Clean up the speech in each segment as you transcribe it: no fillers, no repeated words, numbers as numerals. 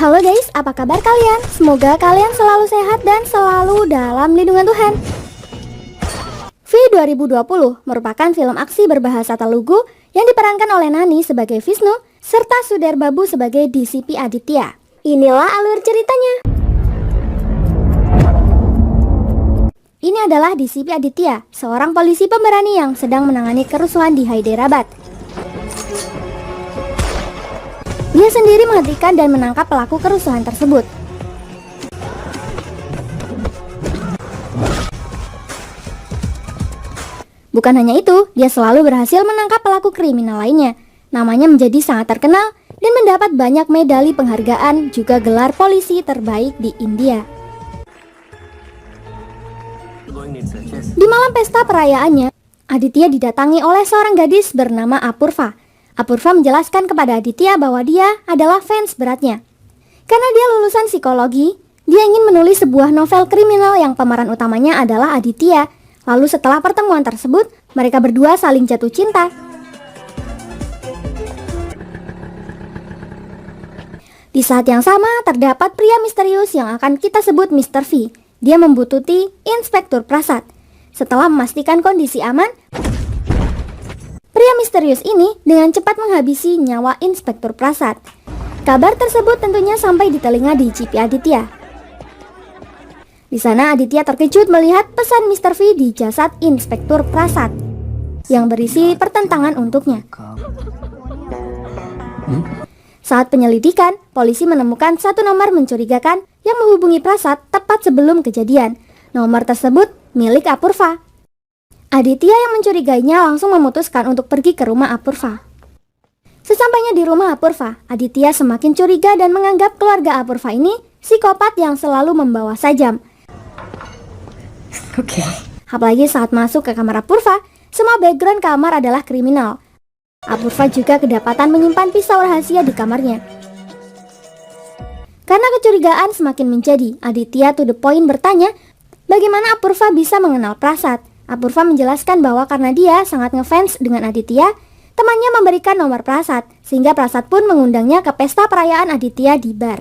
Halo guys, apa kabar kalian? Semoga kalian selalu sehat dan selalu dalam lindungan Tuhan. V 2020 merupakan film aksi berbahasa Telugu yang diperankan oleh Nani sebagai Vishnu serta Sudhir Babu sebagai DCP Aditya. Inilah alur ceritanya. Ini adalah DCP Aditya, seorang polisi pemberani yang sedang menangani kerusuhan di Hyderabad. Dia sendiri menghentikan dan menangkap pelaku kerusuhan tersebut. Bukan hanya itu, dia selalu berhasil menangkap pelaku kriminal lainnya. Namanya menjadi sangat terkenal dan mendapat banyak medali penghargaan, juga gelar polisi terbaik di India. Di malam pesta perayaannya, Aditya didatangi oleh seorang gadis bernama Apurva. Apurva menjelaskan kepada Aditya bahwa dia adalah fans beratnya. Karena dia lulusan psikologi, dia ingin menulis sebuah novel kriminal yang pemeran utamanya adalah Aditya. Lalu setelah pertemuan tersebut, mereka berdua saling jatuh cinta. Di saat yang sama, terdapat pria misterius yang akan kita sebut Mr. V. Dia membuntuti Inspektur Prasad. Setelah memastikan kondisi aman, pria misterius ini dengan cepat menghabisi nyawa Inspektur Prasad. Kabar tersebut tentunya sampai di telinga DCP Aditya. Di sana Aditya terkejut melihat pesan Mr. V di jasad Inspektur Prasad yang berisi pertentangan untuknya. Saat penyelidikan, polisi menemukan satu nomor mencurigakan yang menghubungi Prasad tepat sebelum kejadian. Nomor tersebut milik Apurva. Aditya yang mencurigainya langsung memutuskan untuk pergi ke rumah Apurva. Sesampainya di rumah Apurva, Aditya semakin curiga dan menganggap keluarga Apurva ini psikopat yang selalu membawa sajam. Apalagi saat masuk ke kamar Apurva, semua background kamar adalah kriminal. Apurva juga kedapatan menyimpan pisau rahasia di kamarnya. Karena kecurigaan semakin menjadi, Aditya to the point bertanya, bagaimana Apurva bisa mengenal Prasad? Apurva menjelaskan bahwa karena dia sangat ngefans dengan Aditya, temannya memberikan nomor Prasad, sehingga Prasad pun mengundangnya ke pesta perayaan Aditya di bar.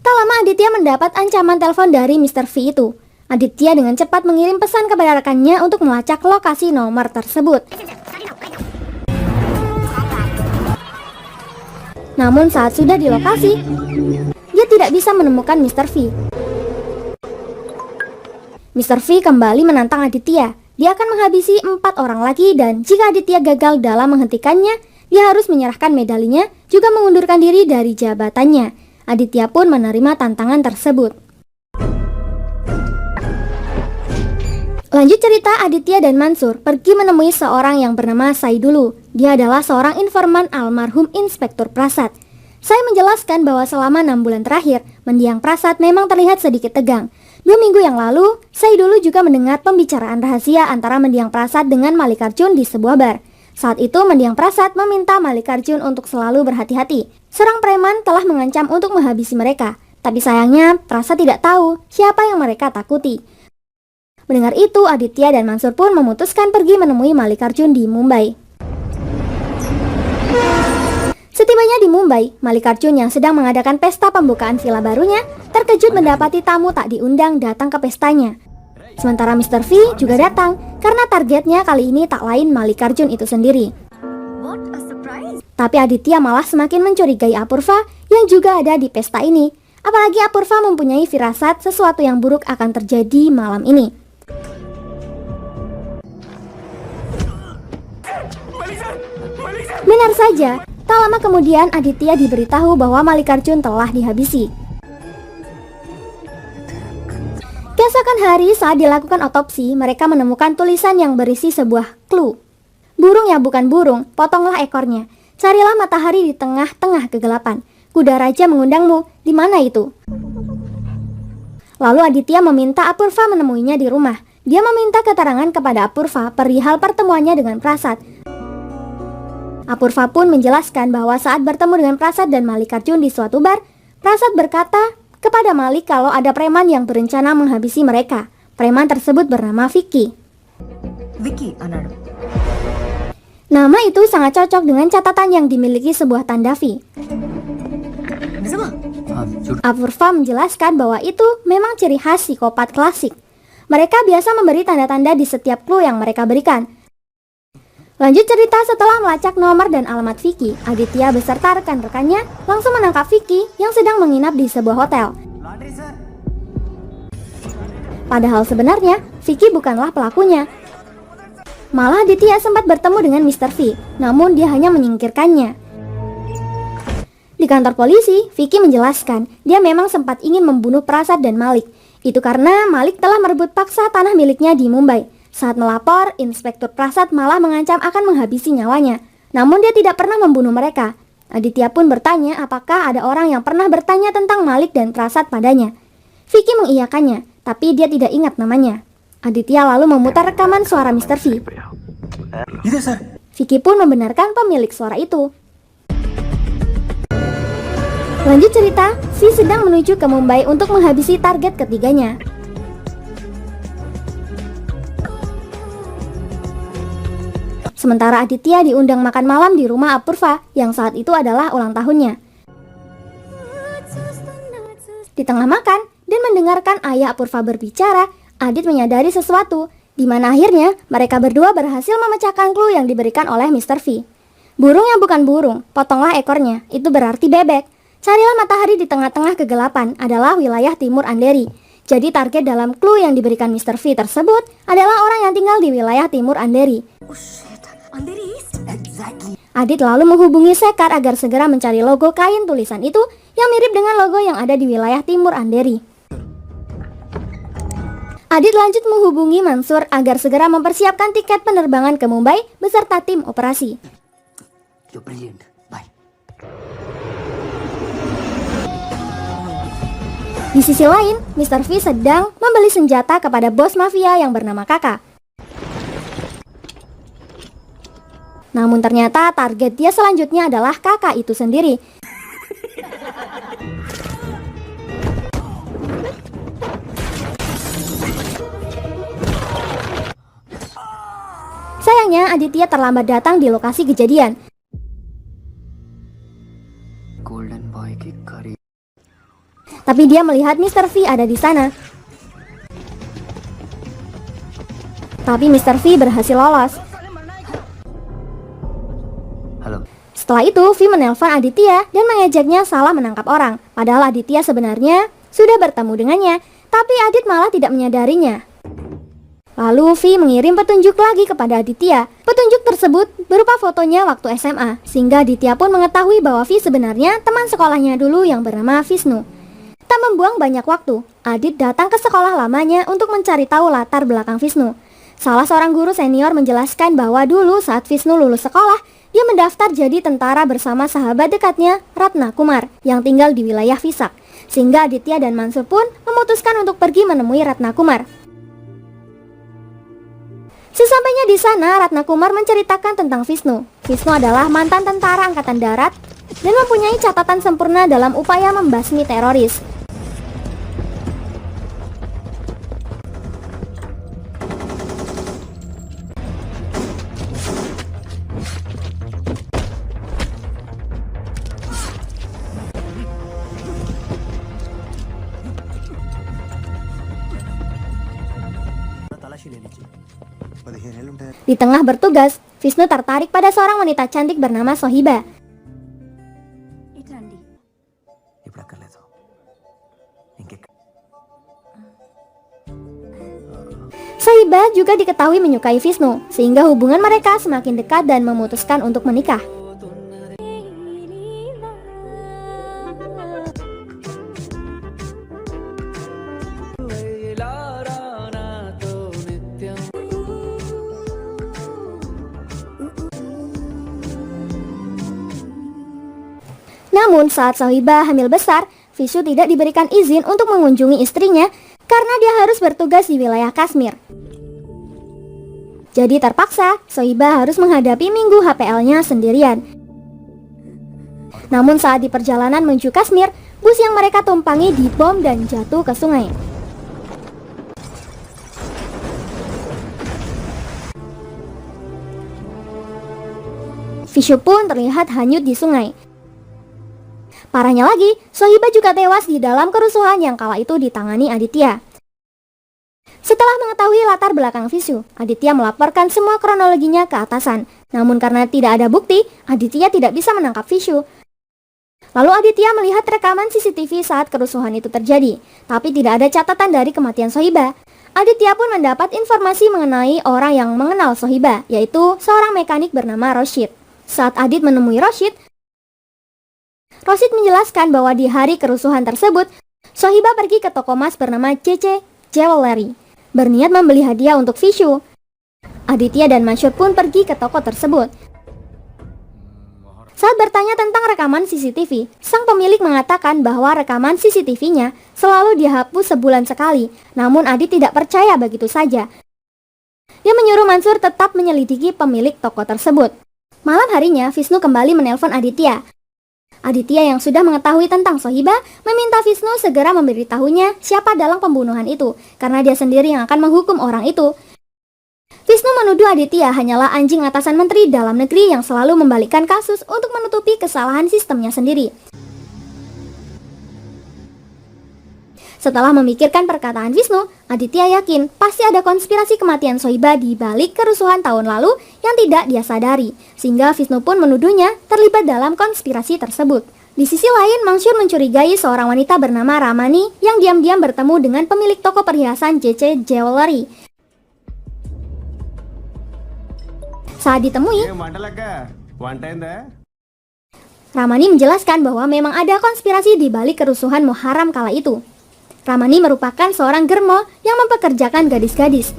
Tak lama Aditya mendapat ancaman telepon dari Mr. V itu. Aditya dengan cepat mengirim pesan kepada rekannya untuk melacak lokasi nomor tersebut. Namun saat sudah di lokasi, dia tidak bisa menemukan Mr. V. Mr. V kembali menantang Aditya. Dia akan menghabisi 4 orang lagi dan jika Aditya gagal dalam menghentikannya, dia harus menyerahkan medalinya, juga mengundurkan diri dari jabatannya. Aditya pun menerima tantangan tersebut. Lanjut cerita, Aditya dan Mansur pergi menemui seorang yang bernama Saidulu. Dia adalah seorang informan almarhum Inspektur Prasad. Saya menjelaskan bahwa selama 6 bulan terakhir, mendiang Prasad memang terlihat sedikit tegang. 2 minggu yang lalu, saya dulu juga mendengar pembicaraan rahasia antara mendiang Prasad dengan Malikarjun di sebuah bar. Saat itu mendiang Prasad meminta Malikarjun untuk selalu berhati-hati. Seorang preman telah mengancam untuk menghabisi mereka. Tapi sayangnya, Prasad tidak tahu siapa yang mereka takuti. Mendengar itu, Aditya dan Mansur pun memutuskan pergi menemui Malikarjun di Mumbai. Setibanya di Mumbai, Malikarjun yang sedang mengadakan pesta pembukaan villa barunya terkejut mendapati tamu tak diundang datang ke pestanya. Sementara Mr. V juga datang karena targetnya kali ini tak lain Malikarjun itu sendiri. Tapi Aditya malah semakin mencurigai Apurva yang juga ada di pesta ini. Apalagi Apurva mempunyai firasat sesuatu yang buruk akan terjadi malam ini. Benar saja. Tak lama kemudian Aditya diberitahu bahwa Malikarjun telah dihabisi. Keesokan hari saat dilakukan otopsi, mereka menemukan tulisan yang berisi sebuah clue. Burung ya bukan burung, potonglah ekornya. Carilah matahari di tengah-tengah kegelapan. Kuda raja mengundangmu, di mana itu? Lalu Aditya meminta Apurva menemuinya di rumah. Dia meminta keterangan kepada Apurva perihal pertemuannya dengan Prasad. Apurva pun menjelaskan bahwa saat bertemu dengan Prasad dan Malikarjun di suatu bar, Prasad berkata kepada Malik kalau ada preman yang berencana menghabisi mereka. Preman tersebut bernama Vicky. Nama itu sangat cocok dengan catatan yang dimiliki sebuah tanda V. Apurva menjelaskan bahwa itu memang ciri khas psikopat klasik. Mereka biasa memberi tanda-tanda di setiap clue yang mereka berikan. Lanjut cerita, setelah melacak nomor dan alamat Vicky, Aditya beserta rekan-rekannya langsung menangkap Vicky yang sedang menginap di sebuah hotel. Padahal sebenarnya Vicky bukanlah pelakunya. Malah Aditya sempat bertemu dengan Mr. V, namun dia hanya menyingkirkannya. Di kantor polisi, Vicky menjelaskan dia memang sempat ingin membunuh Prasad dan Malik. Itu karena Malik telah merebut paksa tanah miliknya di Mumbai. Saat melapor, Inspektur Prasad malah mengancam akan menghabisi nyawanya. Namun dia tidak pernah membunuh mereka. Aditya pun bertanya apakah ada orang yang pernah bertanya tentang Malik dan Prasad padanya. Vicky mengiyakannya, tapi dia tidak ingat namanya. Aditya lalu memutar rekaman suara Mr. V. Vicky pun membenarkan pemilik suara itu. Lanjut cerita, V sedang menuju ke Mumbai untuk menghabisi target ketiganya. Sementara Aditya diundang makan malam di rumah Apurva yang saat itu adalah ulang tahunnya. Di tengah makan dan mendengarkan ayah Apurva berbicara, Adit menyadari sesuatu, di mana akhirnya mereka berdua berhasil memecahkan clue yang diberikan oleh Mr. V. Burung yang bukan burung, potonglah ekornya, itu berarti bebek. Carilah matahari di tengah-tengah kegelapan adalah wilayah Timur Andheri. Jadi target dalam clue yang diberikan Mr. V tersebut adalah orang yang tinggal di wilayah Timur Andheri. Adit lalu menghubungi Sekar agar segera mencari logo kain tulisan itu yang mirip dengan logo yang ada di wilayah Timur Andheri. Adit lanjut menghubungi Mansur agar segera mempersiapkan tiket penerbangan ke Mumbai beserta tim operasi. Di sisi lain, Mr. V sedang membeli senjata kepada bos mafia yang bernama Kakak. Namun ternyata target dia selanjutnya adalah Kakak itu sendiri. Sayangnya Aditya terlambat datang di lokasi kejadian. Tapi dia melihat Mr. V ada di sana. Tapi Mr. V berhasil lolos. Setelah itu, V menelpon Aditya dan mengejaknya salah menangkap orang. Padahal Aditya sebenarnya sudah bertemu dengannya, tapi Adit malah tidak menyadarinya. Lalu V mengirim petunjuk lagi kepada Aditya. Petunjuk tersebut berupa fotonya waktu SMA, sehingga Aditya pun mengetahui bahwa V sebenarnya teman sekolahnya dulu yang bernama Vishnu. Tak membuang banyak waktu, Adit datang ke sekolah lamanya untuk mencari tahu latar belakang Vishnu. Salah seorang guru senior menjelaskan bahwa dulu saat Vishnu lulus sekolah, dia mendaftar jadi tentara bersama sahabat dekatnya, Ratna Kumar, yang tinggal di wilayah Visak. Sehingga Aditya dan Mansur pun memutuskan untuk pergi menemui Ratna Kumar. Sesampainya di sana, Ratna Kumar menceritakan tentang Vishnu. Vishnu adalah mantan tentara angkatan darat dan mempunyai catatan sempurna dalam upaya membasmi teroris. Di tengah bertugas, Vishnu tertarik pada seorang wanita cantik bernama Sohiba. Sohiba juga diketahui menyukai Vishnu, sehingga hubungan mereka semakin dekat dan memutuskan untuk menikah. Namun saat Sohiba hamil besar, Vishnu tidak diberikan izin untuk mengunjungi istrinya karena dia harus bertugas di wilayah Kashmir. Jadi terpaksa, Sohiba harus menghadapi minggu HPL-nya sendirian. Namun saat di perjalanan menuju Kashmir, bus yang mereka tumpangi dibom dan jatuh ke sungai. Vishnu pun terlihat hanyut di sungai. Parahnya lagi, Sohiba juga tewas di dalam kerusuhan yang kala itu ditangani Aditya. Setelah mengetahui latar belakang Visnu, Aditya melaporkan semua kronologinya ke atasan. Namun karena tidak ada bukti, Aditya tidak bisa menangkap Visnu. Lalu Aditya melihat rekaman CCTV saat kerusuhan itu terjadi, tapi tidak ada catatan dari kematian Sohiba. Aditya pun mendapat informasi mengenai orang yang mengenal Sohiba, yaitu seorang mekanik bernama Roshid. Saat Adit menemui Roshid menjelaskan bahwa di hari kerusuhan tersebut, Sohiba pergi ke toko emas bernama JC Jewelry, berniat membeli hadiah untuk Visnu. Aditya dan Mansyur pun pergi ke toko tersebut. Saat bertanya tentang rekaman CCTV, sang pemilik mengatakan bahwa rekaman CCTV-nya selalu dihapus sebulan sekali, namun Adit tidak percaya begitu saja. Dia menyuruh Mansur tetap menyelidiki pemilik toko tersebut. Malam harinya, Visnu kembali menelpon Aditya. Aditya yang sudah mengetahui tentang Sohiba meminta Visnu segera memberitahunya siapa dalang pembunuhan itu, karena dia sendiri yang akan menghukum orang itu. Visnu menuduh Aditya hanyalah anjing atasan menteri dalam negeri yang selalu membalikkan kasus untuk menutupi kesalahan sistemnya sendiri. Setelah memikirkan perkataan Visnu, Aditya yakin pasti ada konspirasi kematian Sohiba di balik kerusuhan tahun lalu yang tidak dia sadari, sehingga Visnu pun menuduhnya terlibat dalam konspirasi tersebut. Di sisi lain, Mansyur mencurigai seorang wanita bernama Ramani yang diam-diam bertemu dengan pemilik toko perhiasan JC Jewelry. Saat ditemui, Ramani menjelaskan bahwa memang ada konspirasi di balik kerusuhan Muharram kala itu. Ramani merupakan seorang germo yang mempekerjakan gadis-gadis.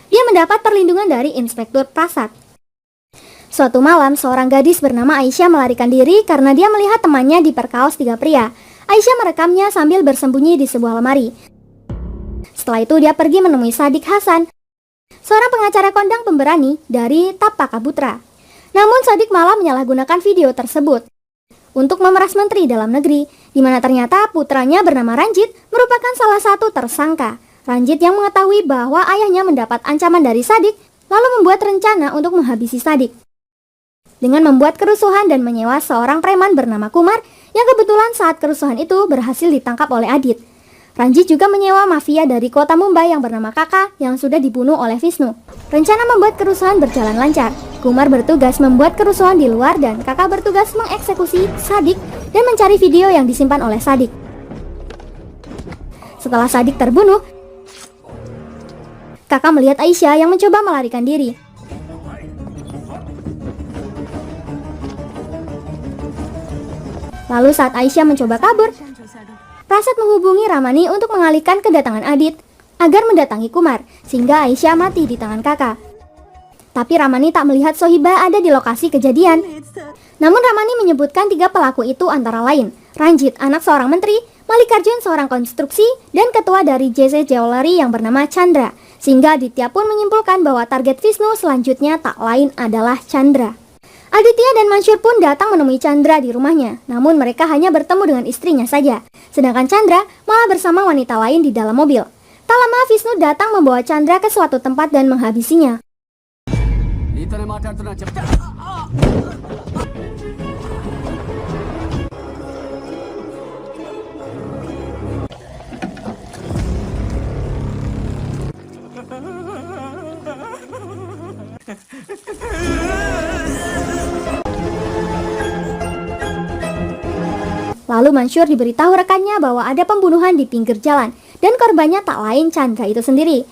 Dia mendapat perlindungan dari Inspektur Prasad. Suatu malam, seorang gadis bernama Aisyah melarikan diri karena dia melihat temannya diperkaos 3 pria. Aisyah merekamnya sambil bersembunyi di sebuah lemari. Setelah itu dia pergi menemui Sadik Hasan, seorang pengacara kondang pemberani dari Tapaka Putra. Namun Sadik malah menyalahgunakan video tersebut untuk memeras menteri dalam negeri, di mana ternyata putranya bernama Ranjit merupakan salah satu tersangka. Ranjit yang mengetahui bahwa ayahnya mendapat ancaman dari Sadik, lalu membuat rencana untuk menghabisi Sadik dengan membuat kerusuhan dan menyewa seorang preman bernama Kumar yang kebetulan saat kerusuhan itu berhasil ditangkap oleh Adit. Ranjit juga menyewa mafia dari kota Mumbai yang bernama Kaka yang sudah dibunuh oleh Visnu. Rencana membuat kerusuhan berjalan lancar. Kumar bertugas membuat kerusuhan di luar dan Kaka bertugas mengeksekusi Sadik dan mencari video yang disimpan oleh Sadik. Setelah Sadik terbunuh, Kaka melihat Aisyah yang mencoba melarikan diri. Lalu saat Aisyah mencoba kabur, Prasad menghubungi Ramani untuk mengalihkan kedatangan Adit agar mendatangi Kumar, sehingga Aisyah mati di tangan Kakak. Tapi Ramani tak melihat Sohiba ada di lokasi kejadian. Namun Ramani menyebutkan 3 pelaku itu antara lain Ranjit, anak seorang menteri, Malikarjun, seorang konstruksi, dan ketua dari JC Jewelry yang bernama Chandra. Sehingga Aditya pun menyimpulkan bahwa target Visnu selanjutnya tak lain adalah Chandra. Aditya dan Mansyur pun datang menemui Chandra di rumahnya, namun mereka hanya bertemu dengan istrinya saja. Sedangkan Chandra malah bersama wanita lain di dalam mobil. Tak lama Visnu datang membawa Chandra ke suatu tempat dan menghabisinya. Lalu Mansyur diberitahu rekannya bahwa ada pembunuhan di pinggir jalan dan korbannya tak lain Chandra itu sendiri.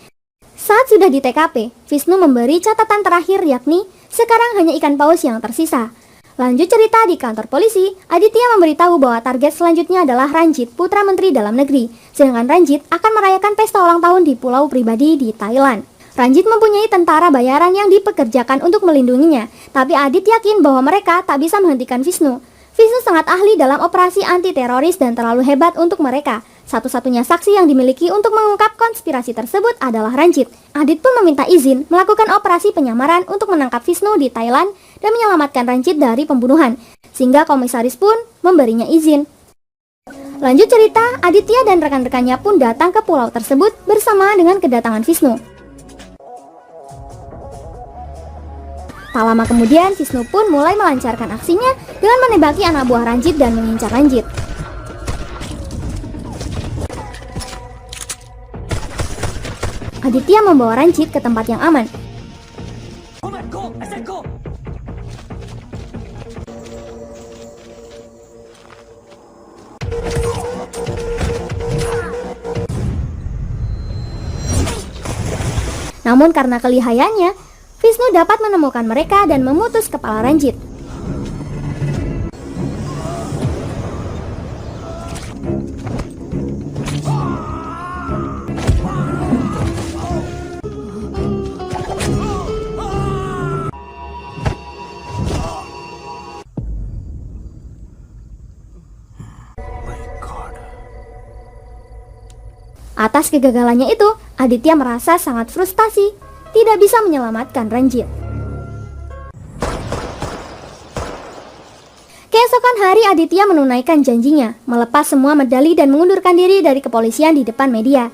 Saat sudah di TKP, Visnu memberi catatan terakhir yakni sekarang hanya ikan paus yang tersisa. Lanjut cerita di kantor polisi, Aditya memberitahu bahwa target selanjutnya adalah Ranjit, putra menteri dalam negeri. Sedangkan Ranjit akan merayakan pesta ulang tahun di pulau pribadi di Thailand. Ranjit mempunyai tentara bayaran yang dipekerjakan untuk melindunginya, tapi Adit yakin bahwa mereka tak bisa menghentikan Visnu. Visnu sangat ahli dalam operasi anti-teroris dan terlalu hebat untuk mereka. Satu-satunya saksi yang dimiliki untuk mengungkap konspirasi tersebut adalah Ranjit. Adit pun meminta izin melakukan operasi penyamaran untuk menangkap Visnu di Thailand dan menyelamatkan Ranjit dari pembunuhan, sehingga komisaris pun memberinya izin. Lanjut cerita, Aditya dan rekan-rekannya pun datang ke pulau tersebut bersama dengan kedatangan Visnu. Tak lama kemudian, Vishnu pun mulai melancarkan aksinya dengan menembaki anak buah Ranjit dan mengincar Ranjit. Aditya membawa Ranjit ke tempat yang aman. Namun karena kelihayannya, Vishnu dapat menemukan mereka dan memutus kepala Ranjit. Atas kegagalannya itu, Aditya merasa sangat frustasi, tidak bisa menyelamatkan Ranjit. Keesokan hari Aditya menunaikan janjinya, melepas semua medali dan mengundurkan diri dari kepolisian di depan media.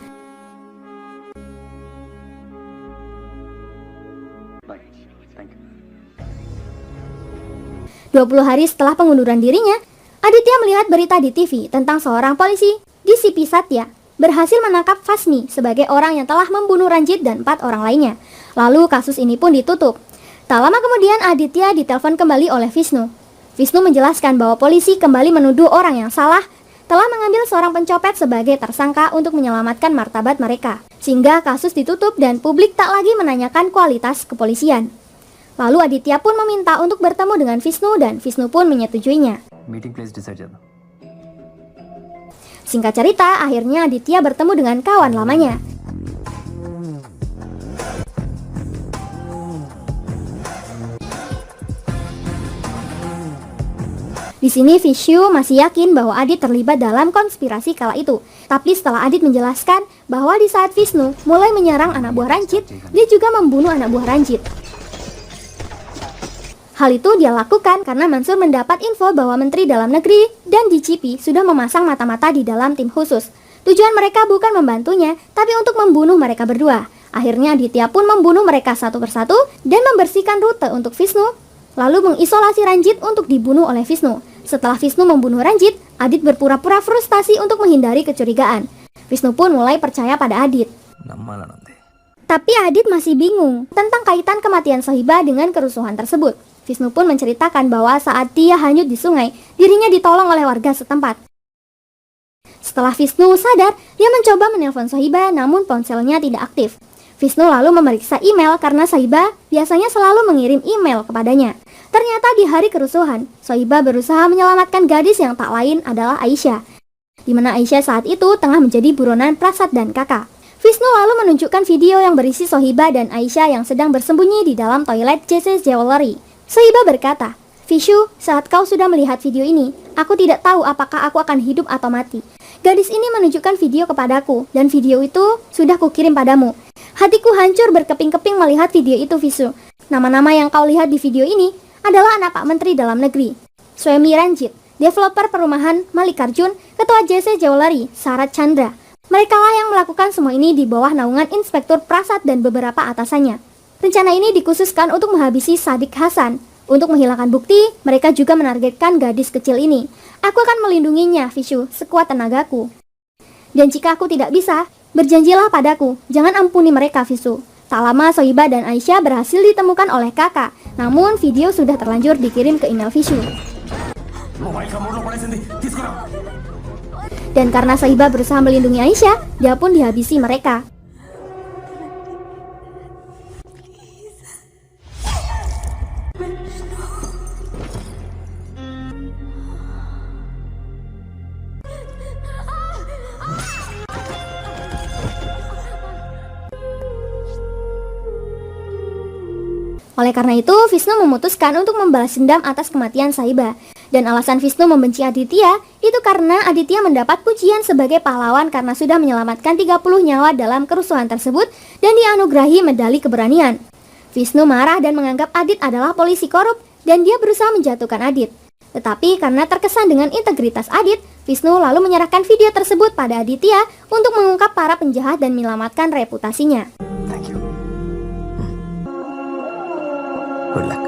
Dua 20 hari setelah pengunduran dirinya, Aditya melihat berita di TV tentang seorang polisi, DCP Satya, berhasil menangkap Fasmi sebagai orang yang telah membunuh Ranjit dan 4 orang lainnya. Lalu kasus ini pun ditutup. Tak lama kemudian Aditya ditelepon kembali oleh Vishnu. Vishnu menjelaskan bahwa polisi kembali menuduh orang yang salah telah mengambil seorang pencopet sebagai tersangka untuk menyelamatkan martabat mereka. Sehingga kasus ditutup dan publik tak lagi menanyakan kualitas kepolisian. Lalu Aditya pun meminta untuk bertemu dengan Vishnu dan Vishnu pun menyetujuinya. Meeting place decide करना. Singkat cerita, akhirnya Aditya bertemu dengan kawan lamanya. Di sini Vishnu masih yakin bahwa Adit terlibat dalam konspirasi kala itu. Tapi setelah Adit menjelaskan bahwa di saat Vishnu mulai menyerang anak buah Ranjit, dia juga membunuh anak buah Ranjit. Hal itu dia lakukan karena Mansur mendapat info bahwa Menteri Dalam Negeri dan DCP sudah memasang mata-mata di dalam tim khusus. Tujuan mereka bukan membantunya, tapi untuk membunuh mereka berdua. Akhirnya Aditya pun membunuh mereka satu persatu dan membersihkan rute untuk Vishnu, lalu mengisolasi Ranjit untuk dibunuh oleh Vishnu. Setelah Vishnu membunuh Ranjit, Adit berpura-pura frustasi untuk menghindari kecurigaan. Vishnu pun mulai percaya pada Adit. Tapi Adit masih bingung tentang kaitan kematian Sohiba dengan kerusuhan tersebut. Vishnu pun menceritakan bahwa saat dia hanyut di sungai, dirinya ditolong oleh warga setempat. Setelah Vishnu sadar, dia mencoba menelpon Sohiba namun ponselnya tidak aktif. Vishnu lalu memeriksa email karena Sohiba biasanya selalu mengirim email kepadanya. Ternyata di hari kerusuhan, Sohiba berusaha menyelamatkan gadis yang tak lain adalah Aisyah, di mana Aisyah saat itu tengah menjadi buronan Prasad dan kakak. Vishnu lalu menunjukkan video yang berisi Sohiba dan Aisyah yang sedang bersembunyi di dalam toilet JC Jewelry. Sohiba berkata, "Vishnu, saat kau sudah melihat video ini, aku tidak tahu apakah aku akan hidup atau mati. Gadis ini menunjukkan video kepadaku, dan video itu sudah kukirim padamu. Hatiku hancur berkeping-keping melihat video itu, Vishnu. Nama-nama yang kau lihat di video ini adalah anak Pak Menteri Dalam Negeri, Swemi Ranjit, developer perumahan Malikarjun, ketua JC Jewelry, Sarat Chandra. Mereka lah yang melakukan semua ini di bawah naungan Inspektur Prasad dan beberapa atasannya. Rencana ini dikhususkan untuk menghabisi Sadik Hasan. Untuk menghilangkan bukti, mereka juga menargetkan gadis kecil ini. Aku akan melindunginya, Vishnu, sekuat tenagaku. Dan jika aku tidak bisa, berjanjilah padaku, jangan ampuni mereka, Vishnu." Tak lama Sohiba dan Aisyah berhasil ditemukan oleh kakak. Namun video sudah terlanjur dikirim ke email Vishnu. Dan karena Sohiba berusaha melindungi Aisyah, dia pun dihabisi mereka. Oleh karena itu, Vishnu memutuskan untuk membalas dendam atas kematian Sohiba. Dan alasan Vishnu membenci Aditya itu karena Aditya mendapat pujian sebagai pahlawan karena sudah menyelamatkan 30 nyawa dalam kerusuhan tersebut dan dianugerahi medali keberanian. Vishnu marah dan menganggap Adit adalah polisi korup dan dia berusaha menjatuhkan Adit. Tetapi karena terkesan dengan integritas Adit, Vishnu lalu menyerahkan video tersebut pada Aditya untuk mengungkap para penjahat dan menyelamatkan reputasinya. Good luck.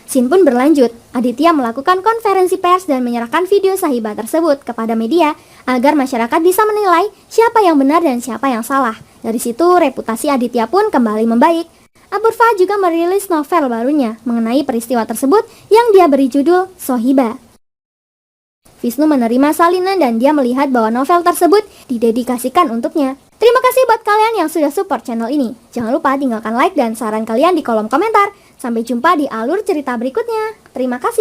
Scene pun berlanjut. Aditya melakukan konferensi pers dan menyerahkan video Sahibah tersebut kepada media agar masyarakat bisa menilai siapa yang benar dan siapa yang salah. Dari situ reputasi Aditya pun kembali membaik. Apurva juga merilis novel barunya mengenai peristiwa tersebut yang dia beri judul Sohibah. Wisnu menerima salinan dan dia melihat bahwa novel tersebut didedikasikan untuknya. Terima kasih buat kalian yang sudah support channel ini. Jangan lupa tinggalkan like dan saran kalian di kolom komentar. Sampai jumpa di alur cerita berikutnya. Terima kasih.